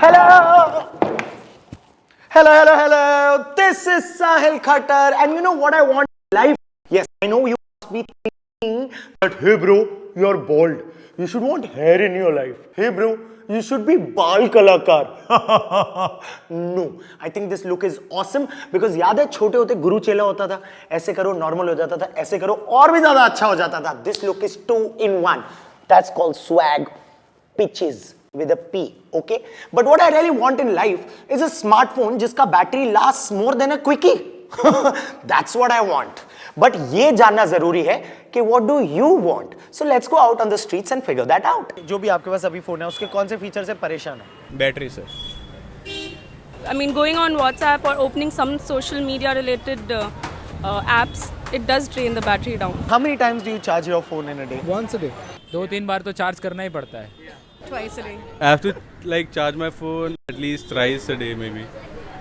Hello! Hello. This is Sahil Khattar, and you know what I want in life? Yes, I know you must be thinking that, hey bro, you're bald. You should want hair in your life. Hey bro, you should be bal kalakar. No, I think this look is awesome because याद है छोटे होते गुरु चेला होता था, ऐसे करो normal हो जाता था, ऐसे करो और भी ज्यादा अच्छा हो जाता था. This look is 2 in 1. That's called swag, pitches with a P, okay? But what I really want in life is a smartphone जिसका battery lasts more than a quickie. That's what I want. But ये जानना जरूरी है कि what do you want? So let's go out on the streets and figure that out. जो भी आपके पास अभी फोन है उसके कौन से फीचर से परेशान है? बैटरी से. I mean, going on WhatsApp or opening some social media related apps, it does drain the battery down. How many times do you charge your phone in a day? Once a day. 2-3 बार तो charge करना ही पड़ता है. Twice a day. I have to like charge my phone at least thrice a day maybe.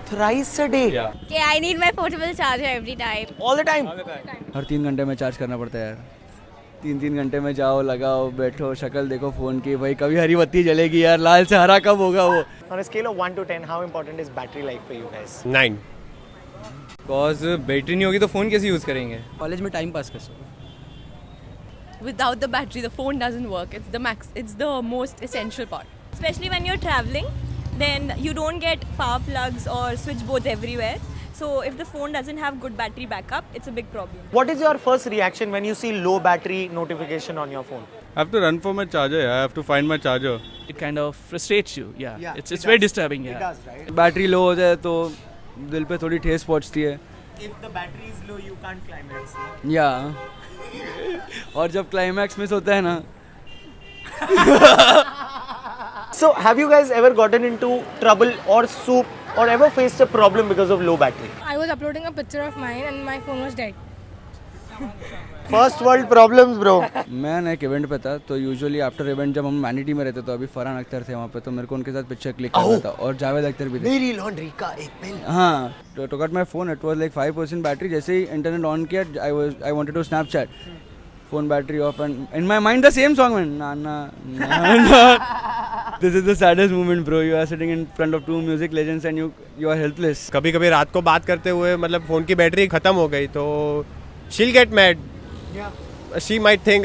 Thrice a day? Yeah. Okay, I need my portable charger every time. All the time? हर 3 घंटे में charge करना पड़ता है यार. 3 घंटे में जाओ, लगाओ, बैठो, शक्ल देखो फ़ोन की, भाई कभी हरी बत्ती जलेगी यार, लाल से हरा कब होगा वो. On a scale of 1 to 10, how important is battery life for you guys? 9. Because battery नहीं होगी तो फ़ोन कैसे यूज़ करेंगे. कॉलेज में टाइम पास कर सको. Without the battery, the phone doesn't work. It's the most essential part. Especially when you're traveling, then you don't get power plugs or switch boards everywhere. So if the phone doesn't have good battery backup, it's a big problem. What is your first reaction when you see low battery notification on your phone? I have to run for my charger. I have to find my charger. It kind of frustrates you. Yeah. It's it very does. disturbing. It Yeah. does, right? Battery low हो जाए तो दिल पे थोड़ी ठेस पहुंचती है. If the battery is low, you can't climax. या और जब क्लाइमैक्स मिस होता है ना. So have you guys ever gotten into trouble or soup or ever faced a problem because of low battery? I was uploading a picture of mine and my phone was dead. First world problems, bro. मैं ना एक event पे था तो usually after event जब हम vanity में रहते तो अभी फरहान अख्तर थे वहाँ पे तो मेरे को उनके साथ पिक्चर क्लिक करना था और जावेद अख्तर भी थे. मेरी लॉन्ड्री का एक पेन. हाँ तो got my phone. It was like 5% battery. जैसे ही इंटरनेट ऑन किया I wanted to Snapchat. Phone battery off and in my mind the same song went na. This is the saddest moment bro. You are sitting in front of 2 music legends and you are helpless. कभी-कभी रात को बात करते हुए मतलब phone की battery ख़त्म हो गई तो she'll get mad. Yeah. She might think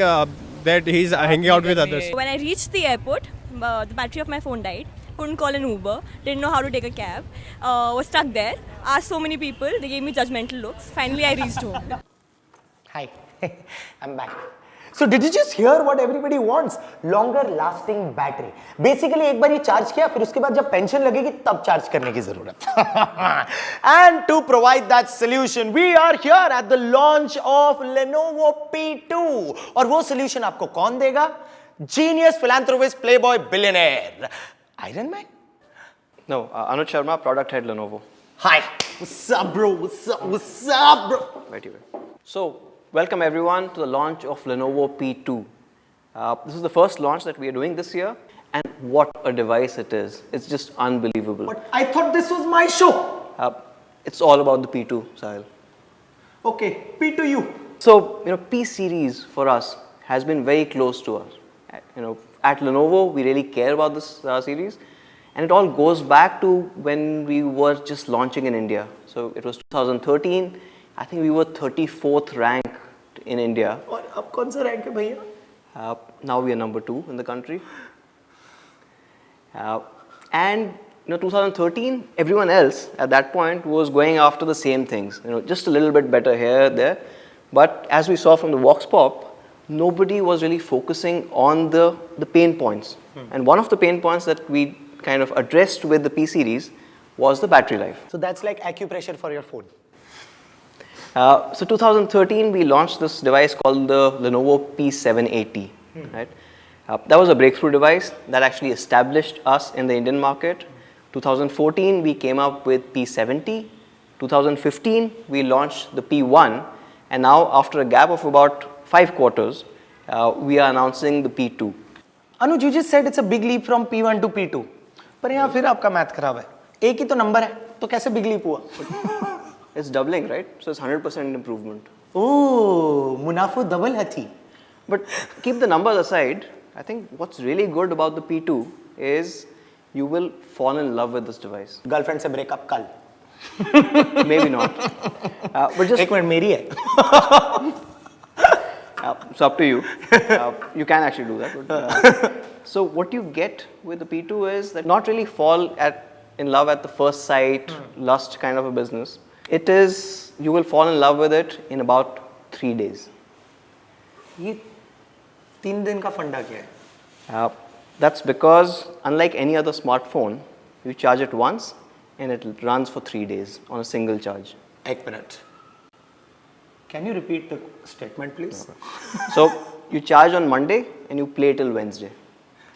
that he's hanging out with others. When I reached the airport, the battery of my phone died. Couldn't call an Uber. Didn't know how to take a cab. Was stuck there. Asked so many people. They gave me judgmental looks. Finally, I reached home. Hi, I'm back. So did you just hear what everybody wants? Longer lasting battery. Basically एक बार ये charge किया फिर उसके बाद जब pension लगेगी तब charge करने की जरूरत. And to provide that solution, we are here at the launch of Lenovo P2. और वो solution आपको कौन देगा? Genius, philanthropist, playboy, billionaire. Iron Man? No, Anuj Sharma, product head Lenovo. Hi. What's up, bro? What's up, bro? Right here. So, welcome everyone to the launch of Lenovo P2. This is the first launch that we are doing this year, and what a device it is. It's just unbelievable. But I thought this was my show. It's all about the P2, Sahil. Okay, P2U. So, P series for us has been very close to us. At Lenovo, we really care about this series, and it all goes back to when we were just launching in India. So, it was 2013. I think we were 34th ranked in India. और अब कौन सा rank है भैया? Now we are number 2 in the country. And 2013, everyone else at that point was going after the same things. Just a little bit better here, there. But as we saw from the Vox Pop, nobody was really focusing on the pain points. And one of the pain points that we kind of addressed with the P series was the battery life. So that's like acupressure for your phone. So 2013, we launched this device called the Lenovo P780. Right? That was a breakthrough device that actually established us in the Indian market. 2014, we came up with P70. 2015, we launched the P1. And now, after a gap of about 5 quarters, we are announcing the P2. Anuj, you just said it's a big leap from P1 to P2. पर यहाँ फिर आपका math खराब है. एक ही तो number है, तो कैसे big leap हुआ? It's doubling, right? So it's 100% improvement. Oh, मुनाफो double है थी. But keep the numbers aside, I think what's really good about the P2 is you will fall in love with this device. Girlfriend से breakup कल. Maybe not. But just एक minute मेरी है. it's up to you. You can actually do that. But, so what you get with the P2 is that not really fall in love at the first sight, lust kind of a business. It is, you will fall in love with it in about 3 days. ये 3 दिन का फंडा क्या है? That's because unlike any other smartphone, you charge it once and it runs for 3 days on a single charge. एक minute. Can you repeat the statement, please? So you charge on Monday and you play till Wednesday.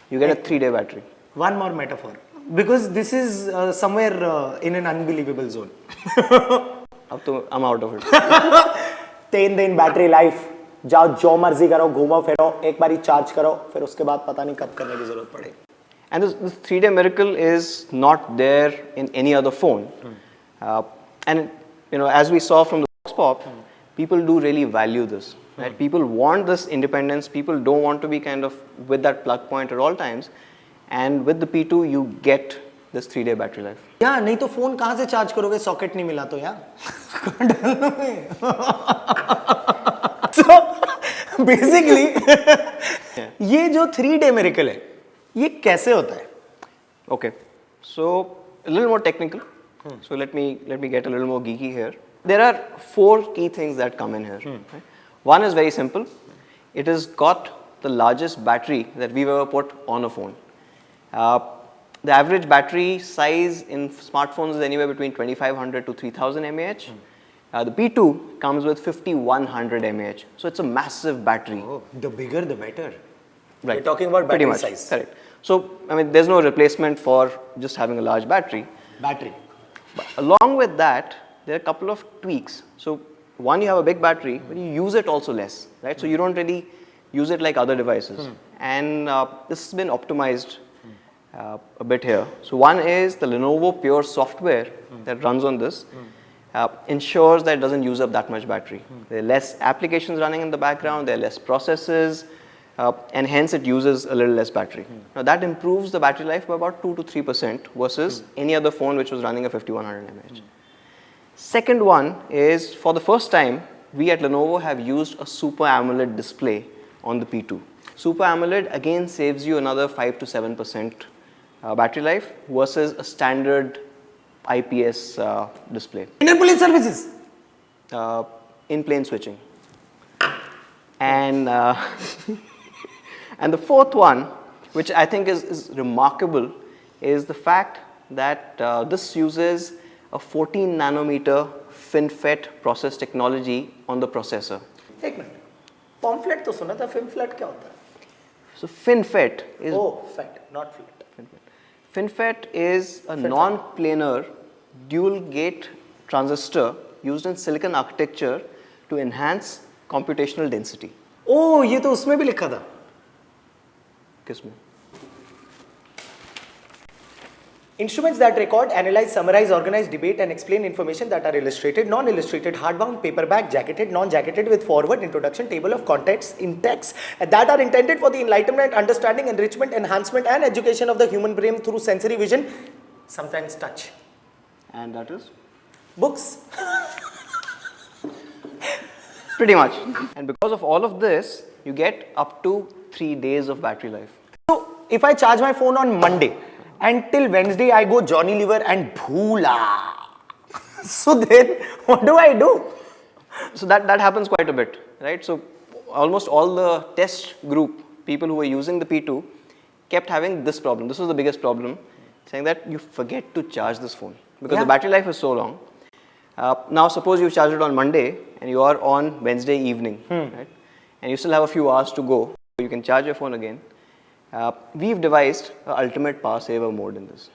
You get a 3-day battery. One more metaphor, because this is somewhere in an unbelievable zone. अब तो I'm out of it. 3 दिन battery life. जाओ जो मर्जी करो, घूमो फिरो, एक बारी चार्ज करो, फिर उसके बाद पता नहीं कब करने की जरूरत पड़े. And this 3-day miracle is not there in any other phone. And as we saw from the Vox Pop, people do really value this. Right? People want this independence. People don't want to be kind of with that plug point at all times. And with the P2, you get this 3-day battery life. यार नहीं तो phone कहाँ से charge करोगे? Socket नहीं मिला तो यार. So basically, ये जो 3-day miracle है, ये कैसे होता है? Okay, so a little more technical. So let me get a little more geeky here. There are 4 key things that come in here. Right? One is very simple. It has got the largest battery that we've ever put on a phone. The average battery size in smartphones is anywhere between 2500 to 3000 mAh. The P2 comes with 5100 mAh. So it's a massive battery. Oh, the bigger the better. Right. We're talking about Pretty battery much. size. Correct. So, I mean, there's no replacement for just having a large battery. Battery. But along with that, there are a couple of tweaks. So, one, you have a big battery, but you use it also less, right? So, you don't really use it like other devices. And this has been optimized a bit here. So, one is the Lenovo Pure software that runs on this ensures that it doesn't use up that much battery. There are less applications running in the background, there are less processes, and hence it uses a little less battery. Now that improves the battery life by about 2 to 3% versus any other phone which was running a 5100 mAh. Second one is, for the first time, we at Lenovo have used a Super AMOLED display on the P2. Super AMOLED again saves you another 5 to 7% battery life versus a standard IPS display. Indian Police Services. In-plane switching. And and the fourth one, which I think is remarkable, is the fact that this uses a 14 nanometer FinFET process technology on the processor. एक minute. Pamphlet तो सुना था. FinFET क्या होता है? So FinFET is FET, not flat. FinFET is a non-planar dual gate transistor used in silicon architecture to enhance computational density. Oh, ये तो उसमें भी लिखा था. किसमें? Instruments that record, analyze, summarize, organize, debate and explain information that are illustrated, non-illustrated, hardbound, paperback, jacketed, non-jacketed with forward, introduction, table of contents in text that are intended for the enlightenment, understanding, enrichment, enhancement and education of the human brain through sensory vision, sometimes touch. And that is? Books. Pretty much. And because of all of this, you get up to 3 days of battery life. So, if I charge my phone on Monday, until Wednesday I go Johnny Liver and bhoola. So then, what do I do? So that happens quite a bit, right? So almost all the test group, people who were using the P2, kept having this problem. This was the biggest problem, saying that you forget to charge this phone because the battery life is so long. Now suppose you charge it on Monday and you are on Wednesday evening, right? And you still have a few hours to go. You can charge your phone again. We've devised an ultimate power saver mode in this.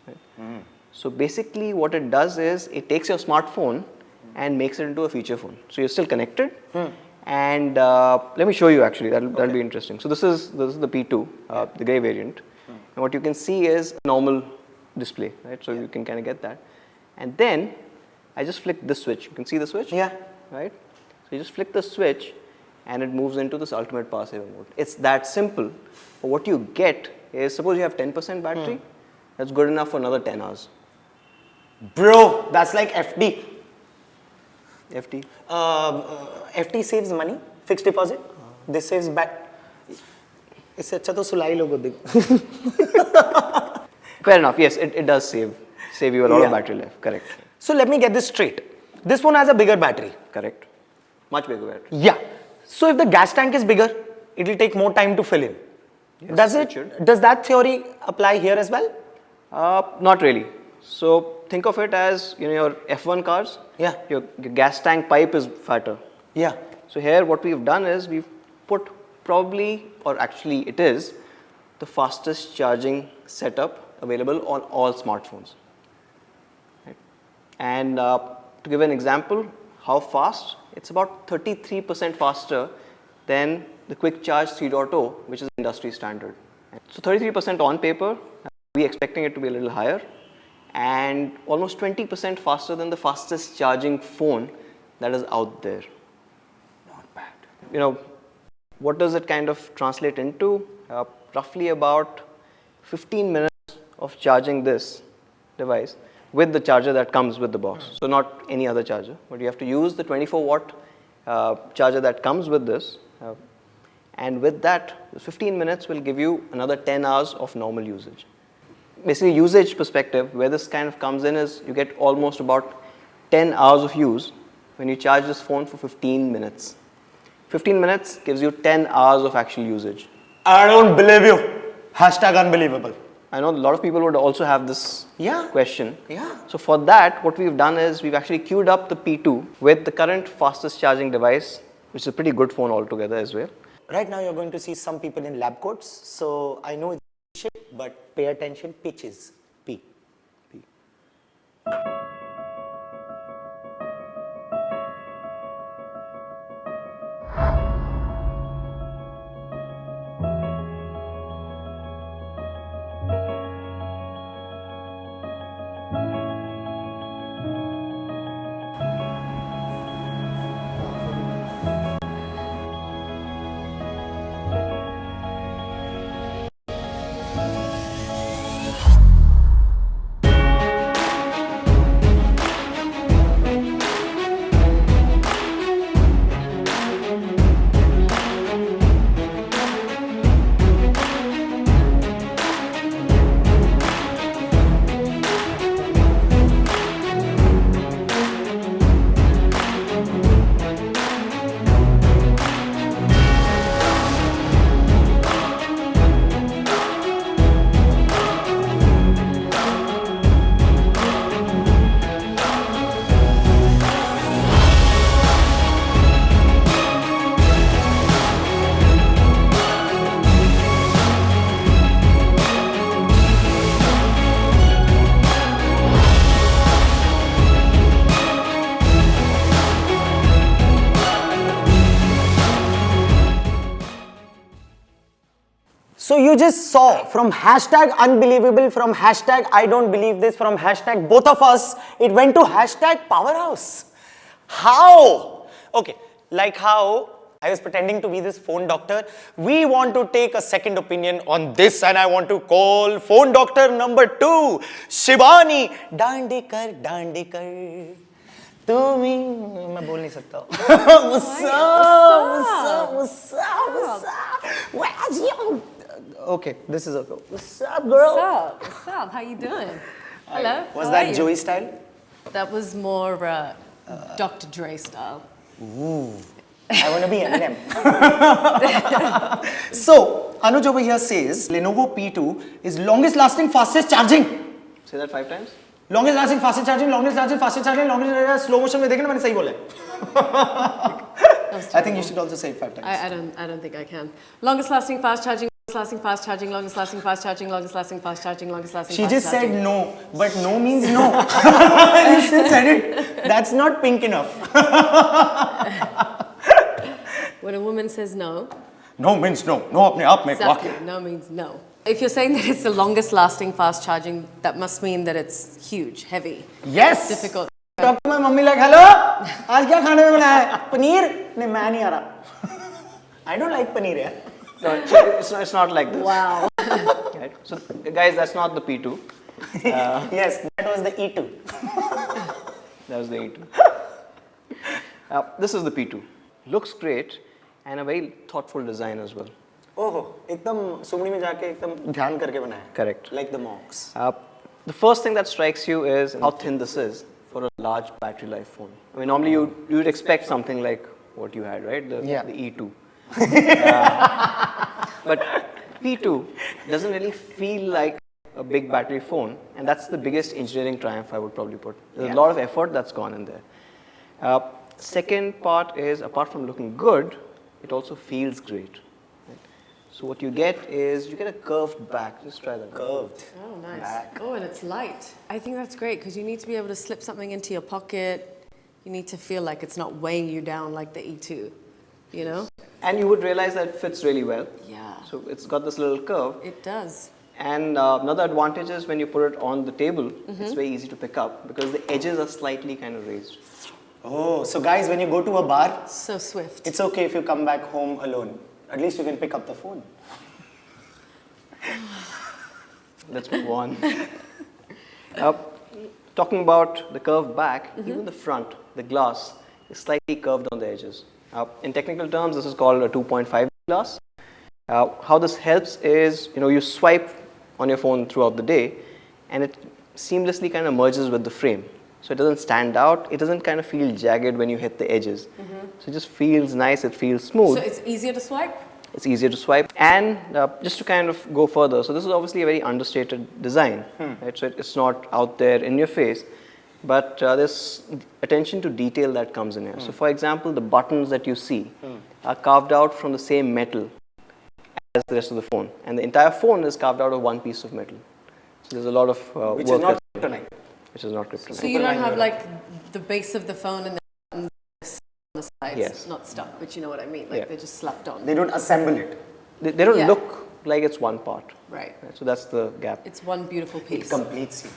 Right? So basically what it does is it takes your smartphone and makes it into a feature phone. So you're still connected. And let me show you actually, that'll be interesting. So this is the P2, the grey variant. And what you can see is a normal display, right? So you can kind of get that. And then I just flick this switch. You can see the switch? Yeah. Right? So you just flick the switch and it moves into this ultimate power saver mode. It's that simple. But what you get is, suppose you have 10% battery, that's good enough for another 10 hours. Bro, that's like FD. FT. FT saves money, fixed deposit. This saves back. इससे अच्छा तो सुलाई लोगों दे. Fair enough. Yes, it does save you a lot of battery life. Correct. So let me get this straight. This phone has a bigger battery. Correct. Much bigger battery. Yeah. So if the gas tank is bigger, it will take more time to fill in. Yes, Does it it? should. Does that theory apply here as well? Not really. So think of it as your F1 cars. Yeah. Your gas tank pipe is fatter. Yeah. So here what we've done is we've put probably, or actually it is, the fastest charging setup available on all smartphones. Right? And to give an example, how fast? It's about 33% faster than the quick charge 3.0, which is industry standard. So 33% on paper, we're expecting it to be a little higher, and almost 20% faster than the fastest charging phone that is out there. Not bad. What does it kind of translate into? Roughly about 15 minutes of charging this device with the charger that comes with the box. So not any other charger, but you have to use the 24 watt charger that comes with this. And with that, 15 minutes will give you another 10 hours of normal usage. Basically, usage perspective, where this kind of comes in is you get almost about 10 hours of use when you charge this phone for 15 minutes. 15 minutes gives you 10 hours of actual usage. I don't believe you. Hashtag unbelievable. I know a lot of people would also have this question. Yeah. So for that, what we've done is we've actually queued up the P2 with the current fastest charging device, which is a pretty good phone altogether as well. Right now you're going to see some people in lab coats. So I know it's shit, but pay attention. Pitches. P. So you just saw from hashtag unbelievable, from hashtag I don't believe this, from hashtag both of us, it went to hashtag powerhouse. How? Okay, like how I was pretending to be this phone doctor. We want to take a second opinion on this, and I want to call phone doctor number 2, Shibani Dandekar. मैं बोल नहीं सकता हूँ. What's up? Okay, this is okay. What's up, girl? What's up? How you doing? Hello. Was how that are you? Joey style? That was more Dr. Dre style. Ooh, I want to be Eminem. So, Anuj over here says Lenovo P2 is longest lasting, fastest charging. Say that 5 times. Longest lasting, fastest charging, longest lasting, fastest charging, longest slow motion में देखें ना मैंने सही बोला है. I think you should also say it 5 times. I don't think I can. Longest lasting fast charging. Longest lasting fast charging, longest lasting fast charging, longest lasting fast charging, longest lasting She fast just charging. said no, but no means no. You still said it. That's not pink enough. When a woman says no, No means no. No अपने आप में exactly, वाक्य. no means no. If you're saying that it's the longest lasting fast charging, that must mean that it's huge, heavy, Yes. difficult. Talk to my mummy like, hello, आज क्या खाने में बनाया है? पनीर? नहीं मैं नहीं आ रहा. I don't like paneer, yeah. No, it's not like this. Wow. Right? So, guys, that's not the P2. Yes, that was the E2. That was the E2. This is the P2. Looks great and a very thoughtful design as well. ओहो, एकदम सुमड़ी में जाके एकदम ध्यान करके बनाया. Correct. Like the monks. The first thing that strikes you is how thin this is for a large battery life phone. I mean, normally you'd expect something like what you had, right? The E2. But P2 doesn't really feel like a big battery phone, and that's the biggest engineering triumph I would probably put. There's a lot of effort that's gone in there. Second part is, apart from looking good, it also feels great. Right? So what you get is, you get a curved back. Just try that. Curved. Oh, nice. Oh, and it's light. I think that's great because you need to be able to slip something into your pocket. You need to feel like it's not weighing you down like the E2, you know? And you would realize that it fits really well. Yeah. So it's got this little curve. It does. And another advantage is when you put it on the table, it's very easy to pick up because the edges are slightly kind of raised. Oh, so guys, when you go to a bar, So swift. it's okay if you come back home alone. At least you can pick up the phone. Let's move on. Talking about the curved back, even the front, the glass, is slightly curved on the edges. In technical terms, this is called a 2.5 glass. How this helps is, you swipe on your phone throughout the day, and it seamlessly kind of merges with the frame. So it doesn't stand out. It doesn't kind of feel jagged when you hit the edges. So it just feels nice. It feels smooth. So it's easier to swipe? It's easier to swipe. And just to kind of go further, so this is obviously a very understated design. Right? So it's not out there in your face, but there's attention to detail that comes in here. So for example, the buttons that you see are carved out from the same metal as the rest of the phone. And the entire phone is carved out of one piece of metal. So there's a lot of Which work is not that's- kryptonite. which is not kryptonite. So you don't have like the base of the phone and the buttons on the sides, Yes. not stuck, but you know what I mean, like they're just slapped on. They don't assemble it. They don't Yeah. look like it's one part. Right. So that's the gap. It's one beautiful It piece. completes you.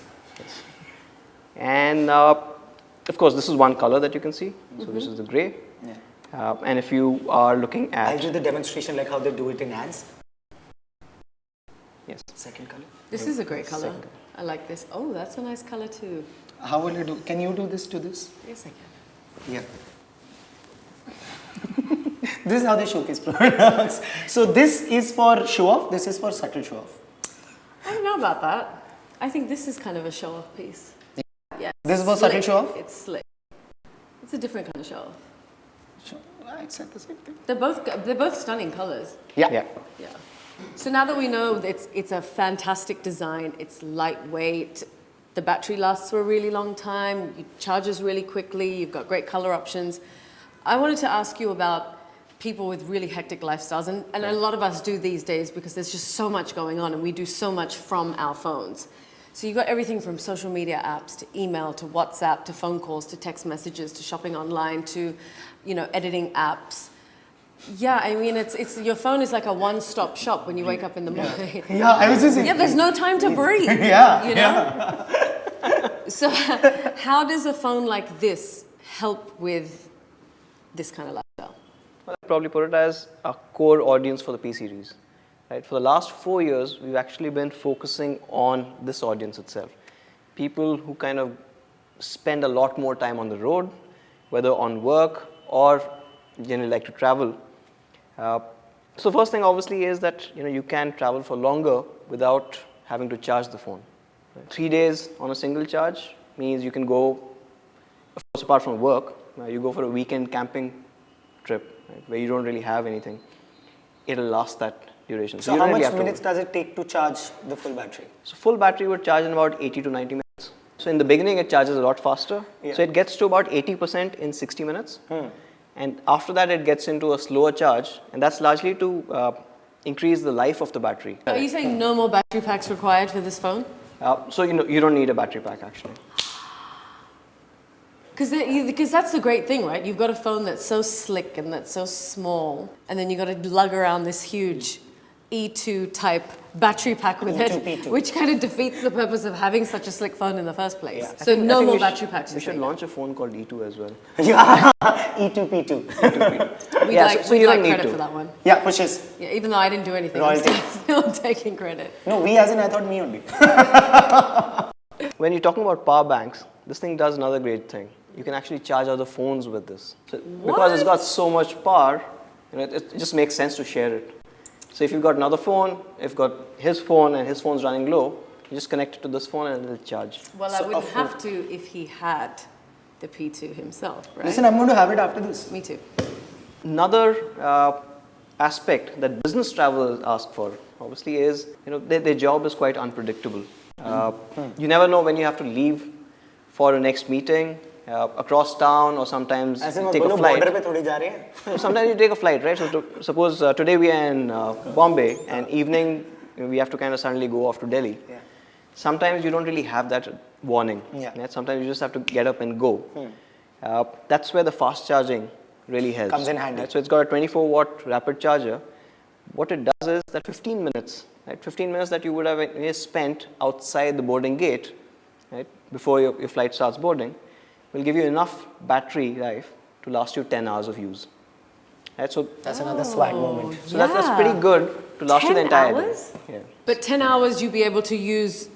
And of course, this is one color that you can see. So this is the gray. And if you are looking I'll at, do the demonstration like how they do it in ads. yes, Second color. This is a great color. I like this. Oh, that's a nice color too. How will you do? Can you do this to this? Yes, I can. Yeah. This is how they showcase products. So this is for show off. This is for subtle show off. I don't know about that. I think this is kind of a show-off piece. Yeah. This is for subtle slick. show-off? It's slick. It's a different kind of show-off. I said the same thing. They're both stunning colors. Yeah. yeah. Yeah. So now that we know that it's a fantastic design, it's lightweight, the battery lasts for a really long time, it charges really quickly, you've got great color options. I wanted to ask you about people with really hectic lifestyles, and a lot of us do these days because there's just so much going on and we do so much from our phones. So you've got everything from social media apps to email to WhatsApp to phone calls to text messages to shopping online to, editing apps. Yeah, I mean, it's your phone is like a one-stop shop when you wake up in the morning. Yeah, I was just Yeah, there's no time to breathe. Yeah, you know. So, how does a phone like this help with this kind of lifestyle? Well, I'd probably put it as a core audience for the P series. Right? For the last 4 years, we've actually been focusing on this audience itself. People who kind of spend a lot more time on the road, whether on work or generally like to travel. So first thing obviously is that you can travel for longer without having to charge the phone. Right? 3 days on a single charge means you can go, of course apart from work, you go for a weekend camping trip, right, where you don't really have anything. It'll last that duration. So you how don't really much have to minutes does it take to charge the full battery? So full battery would charge in about 80 to 90 minutes. So in the beginning it charges a lot faster. So it gets to about 80% in 60 minutes. And after that it gets into a slower charge, and that's largely to increase the life of the battery. Are you saying no more battery packs required for this phone? So you don't need a battery pack actually. Because that's the great thing, right? You've got a phone that's so slick and that's so small, and then you've got to lug around this huge E2 type battery pack with E2 it, P2. which kind of defeats the purpose of having such a slick phone in the first place. Yeah. So no more we battery packs. We should launch a phone called E2 as well. Yeah, E2 P2. We'd Yeah, like, so we'd you like don't need credit to. for that one. Yeah, pushes. Yeah, even though I didn't do anything, Royalty. I'm still taking credit. No, we as in I thought me only. When you're talking about power banks, this thing does another great thing. You can actually charge other phones with this. So because it's got so much power, it just makes sense to share it. So if you've got another phone, if you've got his phone and his phone's running low, you just connect it to this phone and it'll charge. Well, I wouldn't have to if he had the P2 himself, right? Listen, I'm going to have it after this. Me too. Another aspect that business travelers ask for, obviously, is their job is quite unpredictable. You never know when you have to leave for a next meeting, across town, or sometimes you take a flight. Sometimes you take a flight, right? So suppose today we are in Bombay, and evening we have to kind of suddenly go off to Delhi. Yeah. Sometimes you don't really have that warning. Yeah. Right? Sometimes you just have to get up and go. That's where the fast charging really helps. Comes in handy. Right? So it's got a 24-watt rapid charger. What it does is that 15 minutes, right? 15 minutes that you would have spent outside the boarding gate, right, before your flight starts boarding, will give you enough battery life to last you 10 hours of use. Right? So that's another swag moment. So that's pretty good to last you the entire day. Yeah. But 10 hours you'd be able to use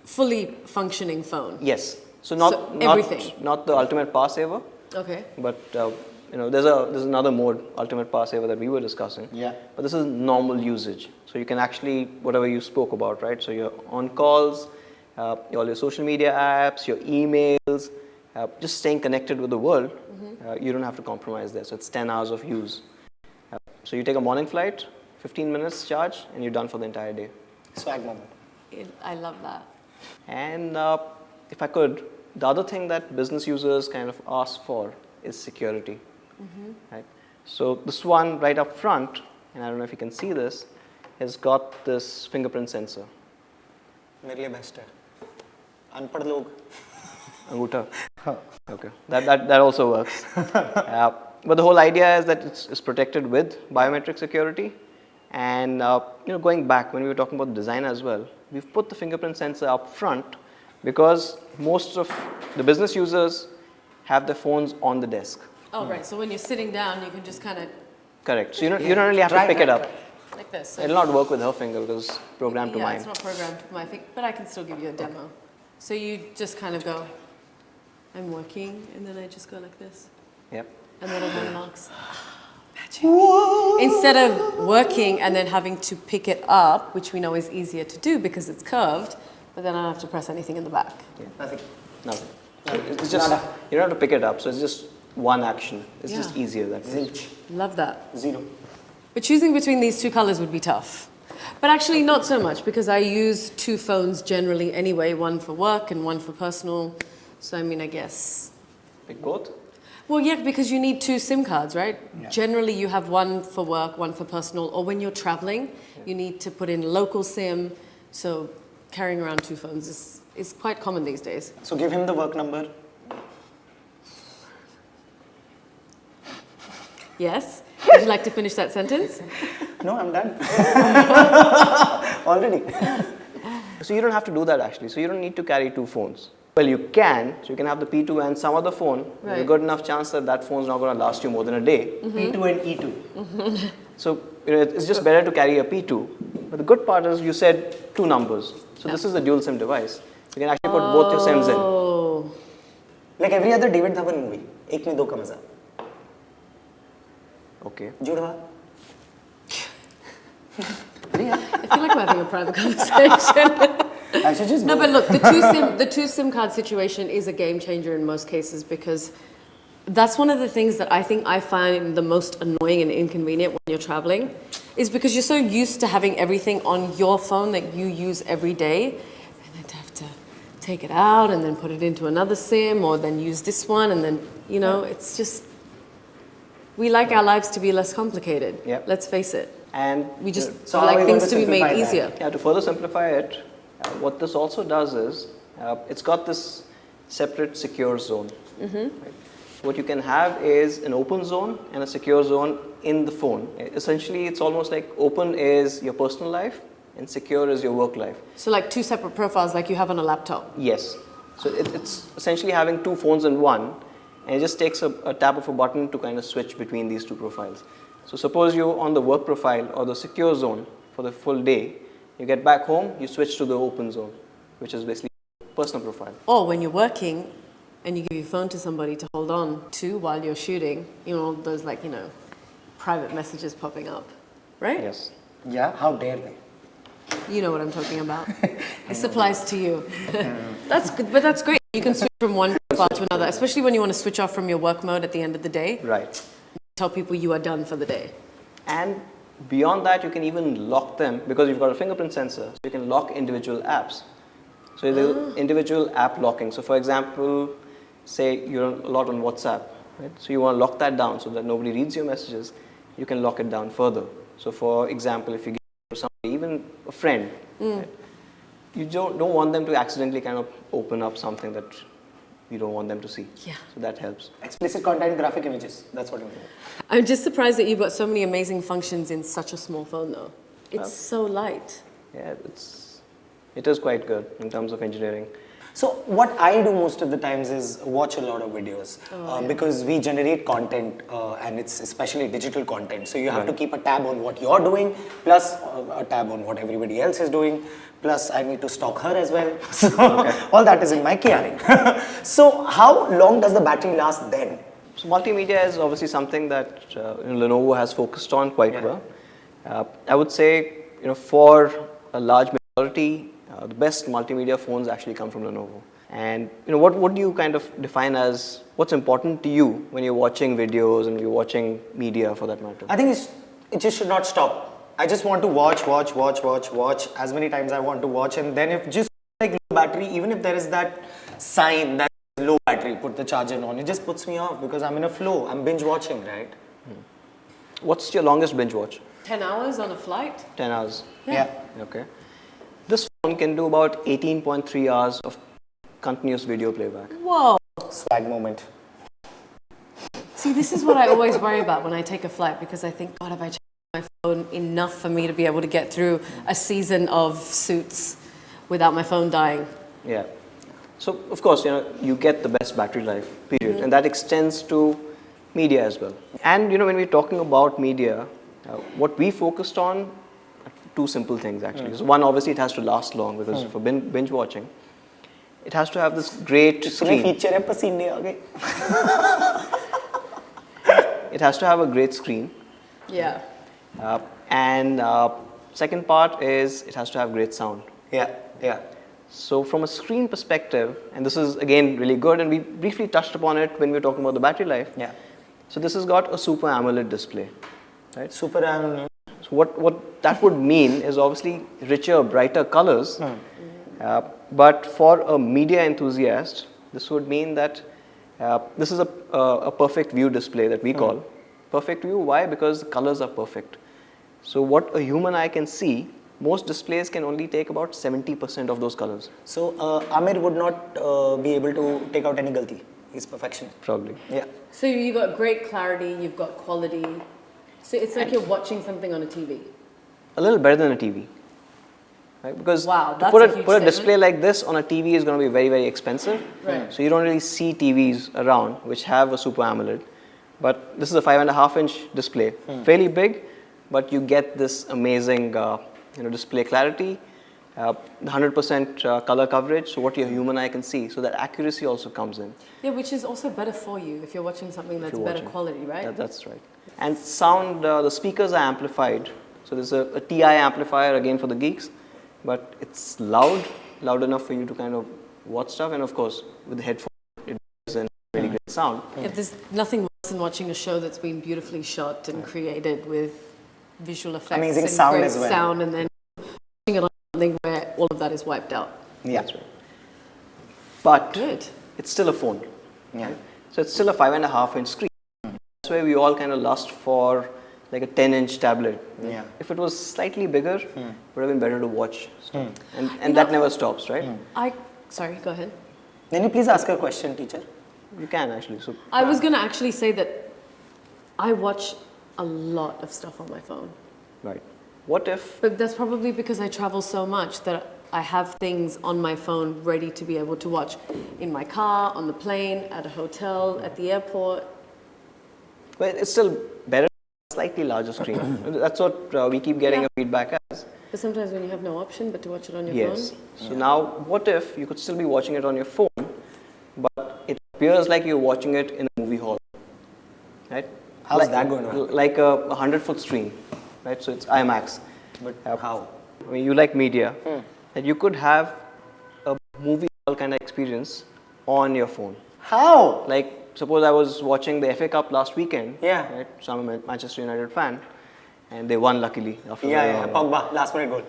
fully functioning phone. Yes. So everything. not the ultimate power saver, Okay. but there's another mode, ultimate power saver, that we were discussing. Yeah. But this is normal usage. So you can actually, whatever you spoke about, right? So you're on calls, all your social media apps, your emails, just staying connected with the world, you don't have to compromise there. So it's 10 hours of use. So you take a morning flight, 15 minutes charge, and you're done for the entire day. Swag moment. I love that. And if I could, the other thing that business users kind of ask for is security. Right? So this one right up front, and I don't know if you can see this, has got this fingerprint sensor. मेरे लिए best है. अनपढ़ लोग. Anguta. Okay, that also works. But the whole idea is that it's protected with biometric security. And going back, when we were talking about design as well, we've put the fingerprint sensor up front because most of the business users have their phones on the desk. Oh, right. So when you're sitting down, you can just kind of... Correct. So you don't really have to pick it up. Like this. So It'll not work with her finger because it's programmed to yeah, mine. it's not programmed to my finger, but I can still give you a demo. So you just kind of go, I'm working, and then I just go like this. Yep. And then it unlocks. Magic. Instead of working and then having to pick it up, which we know is easier to do because it's curved, but then I don't have to press anything in the back. Yeah. Nothing. It's just, you don't have to pick it up, so it's just one action. It's just easier that way. Love that. Zero. But choosing between these two colors would be tough. But actually not so much because I use two phones generally anyway, one for work and one for personal. So I mean, I guess. Pick both? Well, yeah, because you need two SIM cards, right? Yeah. Generally you have one for work, one for personal, or when you're traveling, you need to put in local SIM. So carrying around two phones is quite common these days. So give him the work number. Yes? Would you like to finish that sentence? No, I'm done. Already. So you don't have to do that actually. So you don't need to carry two phones. Well, you can. So you can have the P2 and some other phone. There's a good enough chance that that phone's not going to last you more than a day. P2 and E2. So it's just better to carry a P2. But the good part is you said two numbers. So this is a dual SIM device. You can actually put both your SIMs in. Oh. Like every other David Dhawan movie. एक में दो का मजा. Okay. जुड़वा. I feel like we're having a private conversation. I should just No, go. but look, the two SIM card situation is a game changer in most cases because that's one of the things that I think I find the most annoying and inconvenient when you're traveling is because you're so used to having everything on your phone that you use every day and then to have to take it out and then put it into another SIM or then use this one and then, it's just, we like our lives to be less complicated. Yep. Let's face it. And We just So how are like we things going to to be made simplify that? easier. yeah, to further simplify it, what this also does is it's got this separate secure zone. Right? So what you can have is an open zone and a secure zone in the phone. Essentially, it's almost like open is your personal life and secure is your work life. So like two separate profiles like you have on a laptop. Yes. So it's essentially having two phones in one, and it just takes a tap of a button to kind of switch between these two profiles. So suppose you're on the work profile or the secure zone for the full day, you get back home, you switch to the open zone, which is basically personal profile. Or when you're working and you give your phone to somebody to hold on to while you're shooting, you know, those like, you know, private messages popping up, right? Yes. Yeah, how dare they? You know what I'm talking about. This applies to you. That's good, but that's great. You can switch from one profile to another, especially when you want to switch off from your work mode at the end of the day. Right. Tell people you are done for the day. And beyond that, you can even lock them because you've got a fingerprint sensor. So you can lock individual apps. So the individual app locking. So for example, say you're a lot on WhatsApp, right? So you want to lock that down so that nobody reads your messages. You can lock it down further. So for example, if you give it to somebody, even a friend, right? You don't want them to accidentally kind of open up something that you don't want them to see. Yeah. So that helps. Explicit content, graphic images. That's what you mean. I'm just surprised that you've got so many amazing functions in such a small phone though. It's so light. Yeah, it is quite good in terms of engineering. So what I do most of the times is watch a lot of videos because we generate content and it's especially digital content. So you have to keep a tab on what you're doing, plus a tab on what everybody else is doing, plus I need to stalk her as well. So all that is in my caring. So how long does the battery last then? So multimedia is obviously something that Lenovo has focused on quite well. I would say for a large majority, the best multimedia phones actually come from Lenovo. And what do you kind of define as what's important to you when you're watching videos and you're watching media for that matter? I think it just should not stop. I just want to watch as many times I want to watch, and then if just like low battery, even if there is that sign that low battery, put the charger on, it just puts me off because I'm in a flow. I'm binge watching, right? What's your longest binge watch? 10 hours on a flight? 10 hours. Yeah. Okay. This phone can do about 18.3 hours of continuous video playback. Whoa. Swag moment. See, this is what I always worry about when I take a flight because I think, God, have I charged my phone enough for me to be able to get through a season of Suits without my phone dying? Yeah. So, of course, you get the best battery life, period. And that extends to media as well. And, when we're talking about media, what we focused on are two simple things actually. So one, obviously, it has to last long because for binge watching, it has to have this great screen. It has to have a great screen. Yeah. And second part is it has to have great sound. Yeah. So from a screen perspective, and this is again really good, and we briefly touched upon it when we were talking about the battery life. Yeah. So this has got a Super AMOLED display, right? Super AMOLED. So what that would mean is obviously richer, brighter colors. But for a media enthusiast, this would mean that this is a perfect view display that we call. Perfect view, why? Because the colors are perfect. So what a human eye can see, most displays can only take about 70% of those colors. So Amir would not be able to take out any galti. He's perfection. Probably. Yeah. So you've got great clarity, you've got quality. So it's like you're watching something on a TV. A little better than a TV. Right? Because Wow, to that's put a a, huge put a display statement. like this on a TV is going to be very, very expensive. Right. So you don't really see TVs around which have a Super AMOLED. But this is a 5.5-inch display, fairly big, but you get this amazing display clarity, 100% color coverage, so what your human eye can see. So that accuracy also comes in. Yeah, which is also better for you if you're watching something that's better quality, right? That's right. And sound, the speakers are amplified. So there's a TI amplifier again for the geeks, but it's loud enough for you to kind of watch stuff. And of course, with the headphones, it does a really great sound. Yeah, there's nothing worse than watching a show that's been beautifully shot and created with visual effects Amazing and sound great as well. sound, and then watching it on something where all of that is wiped out. Yeah. That's right. But Good. it's still a phone. Yeah. Right? So it's still a 5.5-inch screen. That's why we all kind of lust for like a 10-inch tablet. Yeah. If it was slightly bigger, it would have been better to watch stuff. And that never stops, right? Sorry, go ahead. Can you please ask a question, teacher? You can actually. So I was going to actually say that I watch a lot of stuff on my phone. right. What if? But that's probably because I travel so much that I have things on my phone ready to be able to watch in my car, on the plane, at a hotel, at the airport. Well, it's still better. Slightly larger screen. That's what we keep getting a feedback as. But sometimes when you have no option but to watch it on your Yes. phone. So now, what if you could still be watching it on your phone, but it appears like you're watching it in a movie hall, right? How's that going on? Like a 100-foot screen, right? So it's IMAX. But how? I mean, you like media, that you could have a movie hall kind of experience on your phone. How? Like, suppose I was watching the FA Cup last weekend. Yeah. Right? So I'm a Manchester United fan, and they won luckily after Yeah, Pogba, last minute goal.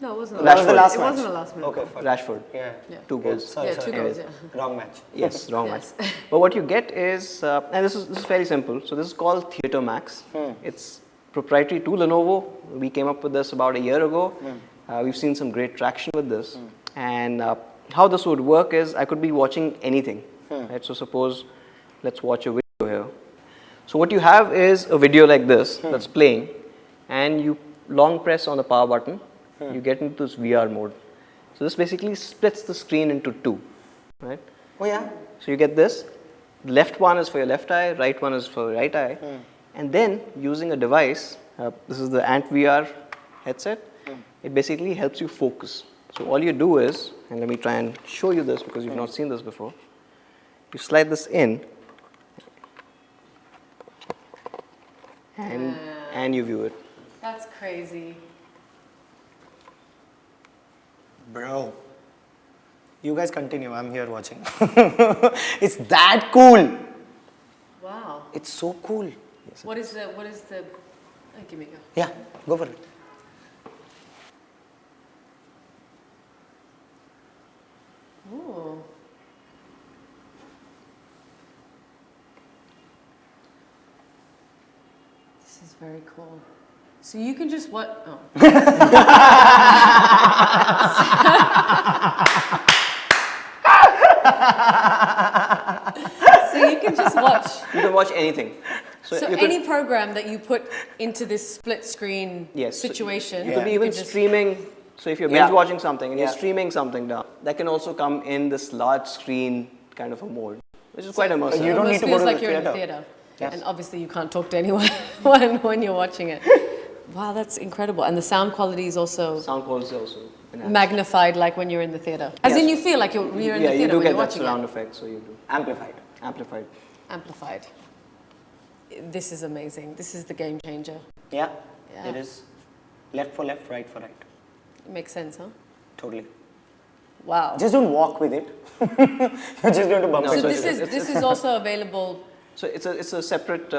No, it wasn't. That was the Rashford. last It match. wasn't a last minute. Okay, fine. Rashford. Yeah. Yeah. 2 goals. Sorry, Yeah, sorry. 2 goals, yeah. Wrong match. Yes, wrong Yes. match. But what you get is, and this is fairly simple. So this is called Theatre Max. It's proprietary to Lenovo. We came up with this about a year ago. We've seen some great traction with this. And how this would work is, I could be watching anything. Right? So suppose, let's watch a video here. So what you have is a video like this that's playing, and you long press on the power button. You get into this VR mode. So this basically splits the screen into two, right? Oh yeah? So you get this. The left one is for your left eye, right one is for your right eye. And then using a device, this is the Ant VR headset, it basically helps you focus. So all you do is, and let me try and show you this because you've not seen this before. You slide this in and you view it. That's crazy. Bro, you guys continue. I'm here watching. It's that cool. Wow. It's so cool. What is the, oh, give me a go. Yeah, go for it. Ooh. This is very cool. So you can just what? Oh. So you can just watch. You can watch anything. So you any program that you put into this split screen Yes. situation, You could be even just- streaming. So if you're Yeah. binge watching something and Yeah. you're streaming something down, that can also come in this large screen kind of a mode, which is quite immersive. You don't almost need to go feels to like the you're in a theater. theater. Yes. And obviously you can't talk to anyone when you're watching it. Wow, that's incredible. And the sound quality is also Sound quality also enhanced. magnified like when you're in the theater. As Yes. in you feel like you're in the Yeah, theater you do when get you're that watching surround it. effect, so you do. Amplified. Amplified. Amplified. This is amazing. This is the game changer. Yeah, Yeah. it is. Left for left, right for right. It makes sense, huh? Totally. Wow. Just don't walk with it. You're just going to bump No, So into this it. is this is also available. So it's a separate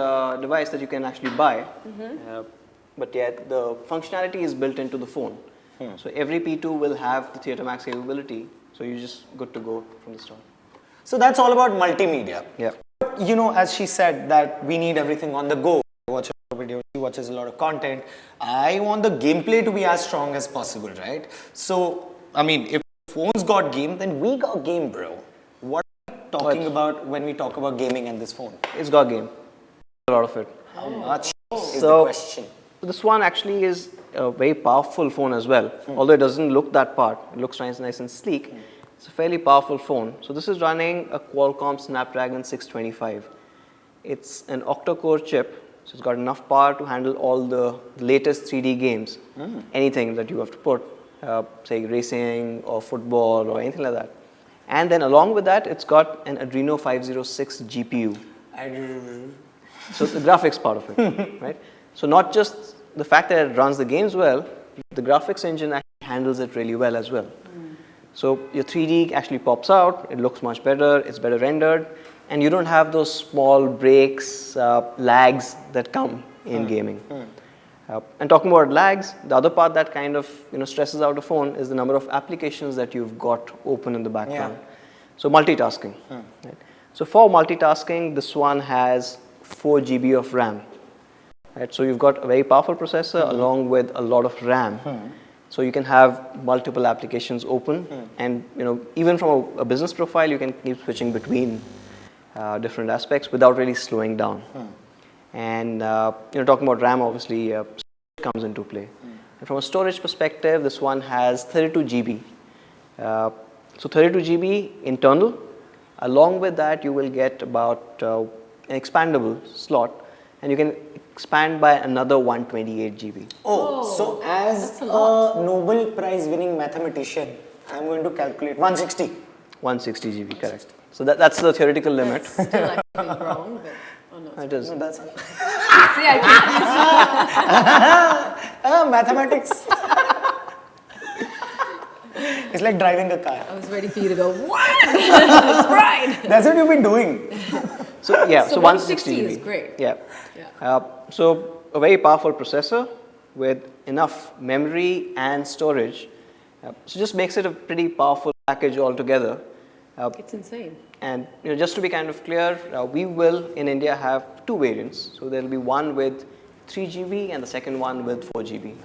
device that you can actually buy, but yet the functionality is built into the phone. So every P2 will have the Theatre Max capability, so you're just good to go from the start. So that's all about multimedia. Yeah. You know, as she said, that we need everything on the go. Watch a video, she watches a lot of content. I want the gameplay to be as strong as possible, right? So, I mean, if phones got game, then we got game, bro. What are we talking about when we talk about gaming and this phone? It's got game, a lot of it. How much is the So- question? This one actually is a very powerful phone as well. Although it doesn't look that part, it looks nice and sleek. It's a fairly powerful phone. So this is running a Qualcomm Snapdragon 625. It's an octa-core chip, so it's got enough power to handle all the latest 3D games. Anything that you have to put, say racing or football or anything like that. And then along with that, it's got an Adreno 506 GPU. So the graphics part of it, right? So not just the fact that it runs the games well, the graphics engine actually handles it really well as well. So your 3D actually pops out, it looks much better, it's better rendered, and you don't have those small breaks, lags that come in gaming. And talking about lags, the other part that kind of stresses out a phone is the number of applications that you've got open in the background. So multitasking. Right? So for multitasking, this one has 4 GB of RAM. Right? So you've got a very powerful processor along with a lot of RAM. So you can have multiple applications open, and even from a business profile, you can keep switching between different aspects without really slowing down. And talking about RAM, obviously, storage comes into play. And from a storage perspective, this one has 32 GB. So 32 GB internal. Along with that, you will get about an expandable slot, and you can expand by another 128 GB. So as a Nobel Prize winning mathematician, I'm going to calculate 160. 160 GB, correct. So that's the theoretical limit. That's still actually wrong, but no, It is. No, that's See, I confused mathematics. It's like driving a car. I was ready for you to go, what? It's right. That's what you've been doing. So yeah, So 160 160 GB. is great. Yeah. So a very powerful processor with enough memory and storage. So just makes it a pretty powerful package altogether. It's insane. And just to be kind of clear, we will in India have two variants. So there will be one with 3 GB and the second one with 4 GB.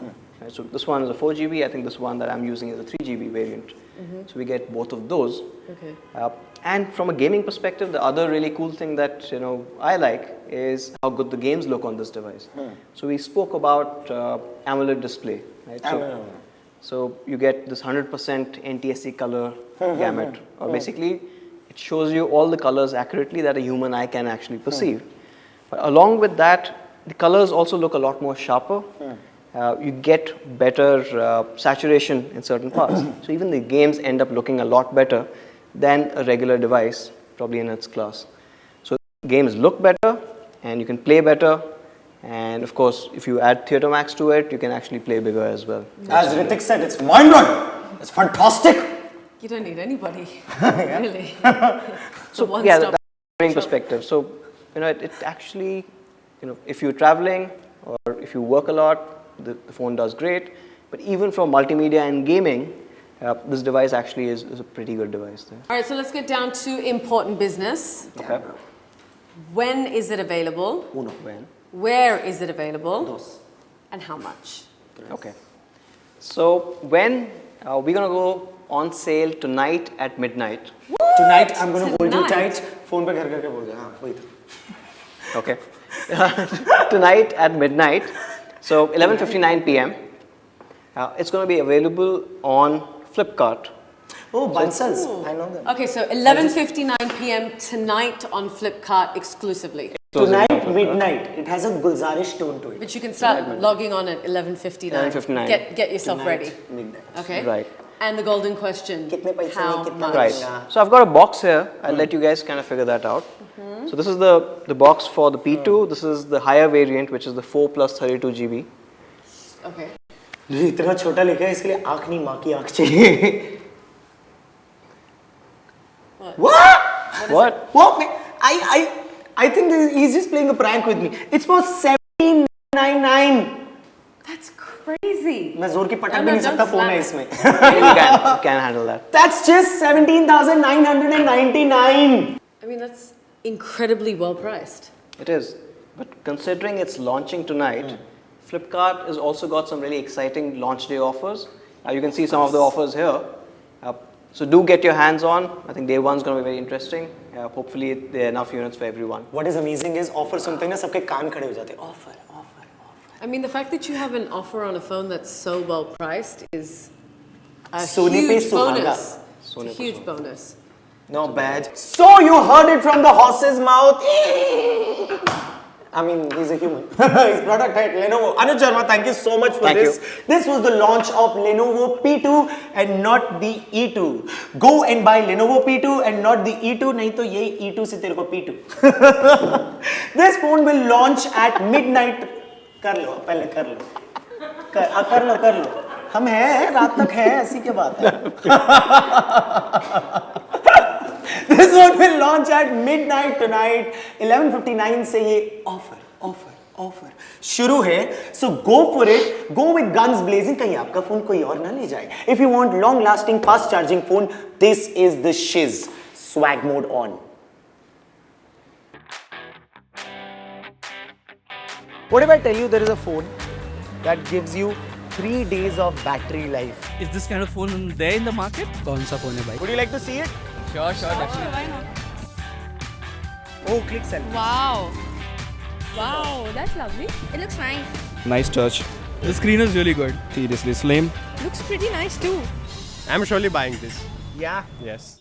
Right, so this one is a 4 GB. I think this one that I'm using is a 3 GB variant. So we get both of those. Okay. And from a gaming perspective, the other really cool thing that I like is how good the games look on this device. So we spoke about AMOLED display, right? So you get this 100% NTSC color gamut, or basically it shows you all the colors accurately that a human eye can actually perceive. But along with that, the colors also look a lot more sharper. You get better saturation in certain parts. So even the games end up looking a lot better than a regular device, probably in its class. So games look better, and you can play better. And of course, if you add Theatre Max to it, you can actually play bigger as well. As Ritik said, it's mind-blowing. It's fantastic. You don't need anybody, really. So yeah, that's from a perspective. So it actually, if you're traveling or if you work a lot, the phone does great. But even for multimedia and gaming, this device actually is a pretty good device there. All right, so let's get down to important business. Okay. When is it available? When? Where is it available? And how much? Okay. So when we're gonna go on sale tonight at midnight. Tonight I'm going to hold you tight. Phone pe ghar karke bol de. हाँ, वही था. Okay. Tonight at midnight. So 11:59 p.m. It's going to be available on Flipkart. Oh, Bansals. I know them. Okay, so 11:59 p.m. tonight on Flipkart exclusively. Tonight, midnight. It has a Gulzarish tone to it. But you can start logging on at 11:59. 11:59. Get yourself Tonight, ready. midnight. Okay. Right. And the golden question. Kitne paise How mein, kitna much? Right. So I've got a box here. I'll let you guys kind of figure that out. So this is the box for the P2. This is the higher variant, which is the 4 plus 32 GB. Okay. इतना छोटा लिखा है इसके लिए आँख नहीं माँ की आँख चाहिए. What? What? I think he's just playing a prank with me. It's for 1799. That's crazy. मैं जोर की पटक भी नहीं सकता फोन है इसमें. You can handle that. That's just 17,999. I mean, that's incredibly well priced. It is. But considering it's launching tonight, Flipkart has also got some really exciting launch day offers. You can see some of the offers here. So do get your hands on. I think day one's going to be very interesting. Hopefully there are enough units for everyone. What is amazing is offer सुनते हैं ना सबके कान खड़े हो जाते हैं. Offer. I mean, the fact that you have an offer on a phone that's so well priced is a Sony pe huge suhaga. bonus. It's a huge bonus. Not bad. So you heard it from the horse's mouth. I mean, he's a human. His product at Lenovo. Anuj Sharma, thank you so much for this. This was the launch of Lenovo P2 and not the E2. Go and buy Lenovo P2 and not the E2. नहीं तो ये E2 से तेरे को P2. This phone will launch at midnight. कर लो, पहले कर लो. कर लो. हम हैं, रात तक हैं, ऐसी क्या बात है? This one will launch at midnight tonight. 11:59 से ये offer शुरू है. So go for it. Go with guns blazing. कहीं आपका फोन कोई और ना ले जाए. If you want long-lasting, fast-charging phone, this is the shiz. Swag mode on. What if I tell you there is a phone that gives you 3 days of battery life. Is this kind of phone there in the market? कौन सा phone है भाई? Would you like to see it? Sure, definitely. Why not? Oh, click selfie. Wow. Wow, that's lovely. It looks nice. Nice touch. The screen is really good. Seriously, slim. Looks pretty nice too. I'm surely buying this. Yeah. Yes.